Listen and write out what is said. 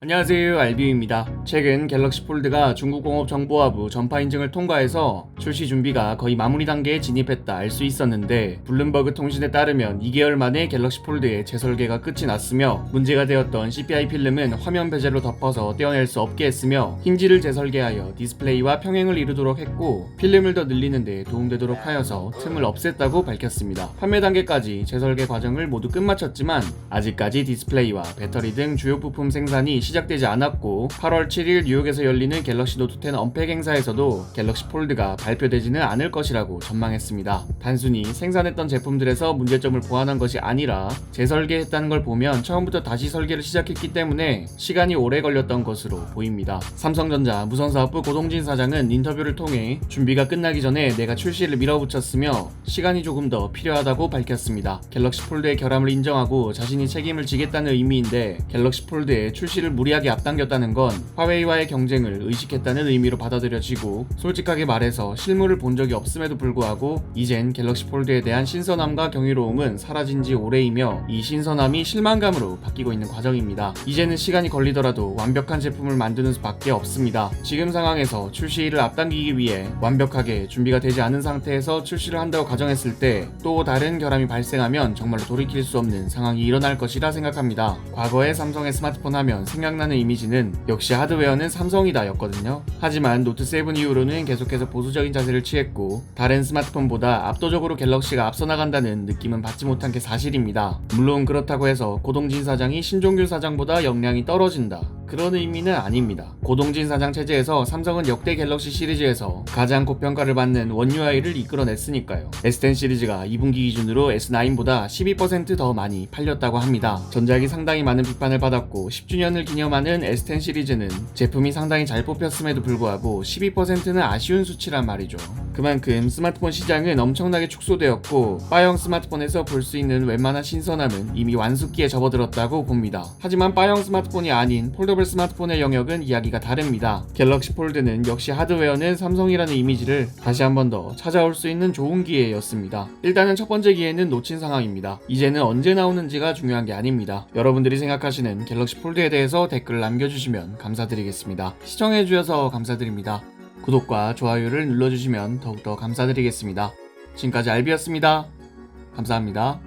안녕하세요, 알비유입니다. 최근 갤럭시 폴드가 중국공업정보화부 전파 인증을 통과해서 출시 준비가 거의 마무리 단계에 진입했다 알 수 있었는데, 블룸버그 통신에 따르면 2개월 만에 갤럭시 폴드의 재설계가 끝이 났으며, 문제가 되었던 CPI 필름은 화면 베젤로 덮어서 떼어낼 수 없게 했으며, 힌지를 재설계하여 디스플레이와 평행을 이루도록 했고, 필름을 더 늘리는 데 도움되도록 하여서 틈을 없앴다고 밝혔습니다. 판매 단계까지 재설계 과정을 모두 끝마쳤지만 아직까지 디스플레이와 배터리 등 주요 부품 생산이 시작되지 않았고, 8월 7일 뉴욕에서 열리는 갤럭시 노트 10 언팩 행사에서도 갤럭시 폴드가 발표되지는 않을 것이라고 전망했습니다. 단순히 생산했던 제품들에서 문제점을 보완한 것이 아니라 재설계했다는 걸 보면 처음부터 다시 설계를 시작했기 때문에 시간이 오래 걸렸던 것으로 보입니다. 삼성전자 무선사업부 고동진 사장은 인터뷰를 통해 준비가 끝나기 전에 내가 출시를 밀어붙였으며 시간이 조금 더 필요하다고 밝혔습니다. 갤럭시 폴드의 결함을 인정하고 자신이 책임을 지겠다는 의미인데, 갤럭시 폴드의 출시를 무리하게 앞당겼다는 건 화웨이와의 경쟁을 의식했다는 의미로 받아들여지고, 솔직하게 말해서 실물을 본 적이 없음에도 불구하고 이젠 갤럭시 폴드에 대한 신선함과 경이로움은 사라진 지 오래이며, 이 신선함이 실망감으로 바뀌고 있는 과정입니다. 이제는 시간이 걸리더라도 완벽한 제품을 만드는 수밖에 없습니다. 지금 상황에서 출시일을 앞당기기 위해 완벽하게 준비가 되지 않은 상태에서 출시를 한다고 가정했을 때 또 다른 결함이 발생하면 정말로 돌이킬 수 없는 상황이 일어날 것이라 생각합니다. 과거에 삼성의 스마트폰 하면 생각나는 이미지는 역시 하드웨어는 삼성이다 였거든요. 하지만 노트 7 이후로는 계속해서 보수적인 자세를 취했고, 다른 스마트폰보다 압도적으로 갤럭시가 앞서 나간다는 느낌은 받지 못한 게 사실입니다. 물론 그렇다고 해서 고동진 사장이 신종균 사장보다 역량이 떨어진다, 그런 의미는 아닙니다. 고동진 사장 체제에서 삼성은 역대 갤럭시 시리즈에서 가장 고평가를 받는 원 UI를 이끌어냈으니까요. S10 시리즈가 2분기 기준으로 S9보다 12% 더 많이 팔렸다고 합니다. 전작이 상당히 많은 비판을 받았고, 10주년을 기념하는 S10 시리즈는 제품이 상당히 잘 뽑혔음에도 불구하고 12%는 아쉬운 수치란 말이죠. 그만큼 스마트폰 시장은 엄청나게 축소되었고, 바형 스마트폰에서 볼 수 있는 웬만한 신선함은 이미 완숙기에 접어들었다고 봅니다. 하지만 바형 스마트폰이 아닌 폴더블 스마트폰의 영역은 이야기가 다릅니다. 갤럭시 폴드는 역시 하드웨어는 삼성이라는 이미지를 다시 한 번 더 찾아올 수 있는 좋은 기회였습니다. 일단은 첫 번째 기회는 놓친 상황입니다. 이제는 언제 나오는지가 중요한 게 아닙니다. 여러분들이 생각하시는 갤럭시 폴드에 대해서 댓글을 남겨주시면 감사드리겠습니다. 시청해주셔서 감사드립니다. 구독과 좋아요를 눌러주시면 더욱더 감사드리겠습니다. 지금까지 알비였습니다. 감사합니다.